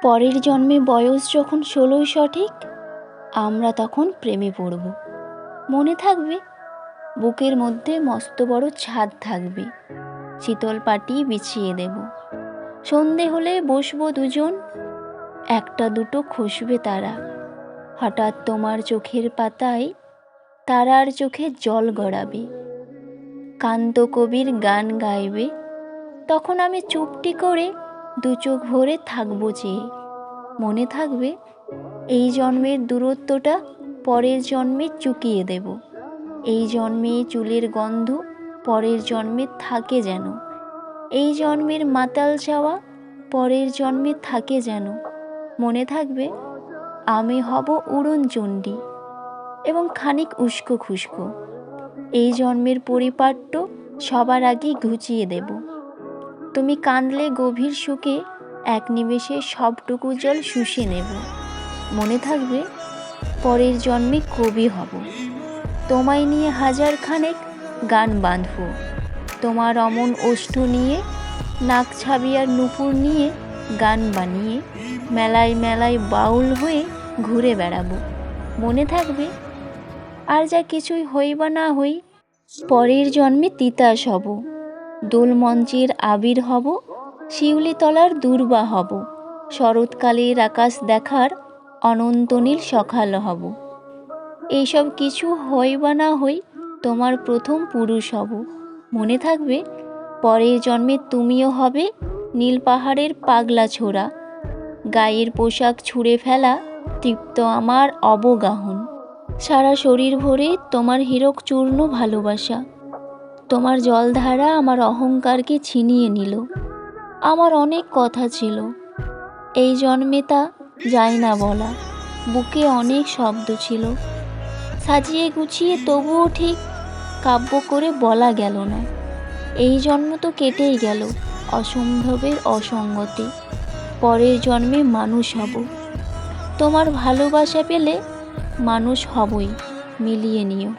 পরের জন্মে বয়স যখন 16 সঠিক, আমরা তখন প্রেমে পড়ব। মনে থাকবে বুকের মধ্যে মস্ত বড় ছাদ থাকবে, শীতল পাটি বিছিয়ে দেব। সন্ধে হলে বসবো দুজন, একটা দুটো খসবে তারা। হঠাৎ তোমার চোখের পাতায় তারার চোখে জল গড়াবে, কান্ত কবির গান গাইবে। তখন আমি চুপটি করে দু চোখ ভরে থাকবো চেয়ে। মনে থাকবে এই জন্মের দূরত্বটা পরের জন্মে চুকিয়ে দেব। এই জন্মে চুলের গন্ধ পরের জন্মে থাকে যেন। এই জন্মের মাতাল চাওয়া পরের জন্মে থাকে যেন। মনে থাকবে আমি হব উড়নচণ্ডী এবং খানিক উস্কো খুস্কো। এই জন্মের পরিপাট্য সবার আগে ঘুচিয়ে দেব। তুমি কাঁদলে গভীর সুখে এক নিমেষে সবটুকু জল শুষে নেব। মনে থাকবে পরের জন্মে কবি হব, তোমায় নিয়ে হাজার খানেক গান বাঁধব। তোমার অমন ওষ্ঠ নিয়ে, নাক ছাবিয়ার নুপুর নিয়ে গান বানিয়ে মেলায় মেলায় বাউল হয়ে ঘুরে বেড়াবো। মনে থাকবে আর যা কিছুই হই বা না হই, পরের জন্মে তিতাস হব, দোলমঞ্চের আবির হব, শিউলিতলার দূর্বা হব, শরৎকালের আকাশ দেখার অনন্ত নীল সকাল হব। এইসব কিছু হই বা না হই, তোমার প্রথম পুরুষ হব। মনে থাকবে পরের জন্মে তুমিও হবে নীল পাহাড়ের পাগলা ছোড়া, গায়ের পোশাক ছুঁড়ে ফেলা তৃপ্ত আমার অবগাহন। সারা শরীর ভরে তোমার হীরক চূর্ণ ভালোবাসা। তোমার জলধারা আমার অহংকারকে ছিনিয়ে নিল। আমার অনেক কথা ছিল, এই জন্মে তা যায় না বলা। বুকে অনেক শব্দ ছিল, সাজিয়ে গুছিয়ে তবুও ঠিক কাব্য করে বলা গেল না। এই জন্ম তো কেটেই গেল অসম্ভবের অসঙ্গতে। পরের জন্মে মানুষ হব, তোমার ভালোবাসা পেলে মানুষ হবই, মিলিয়ে নিও।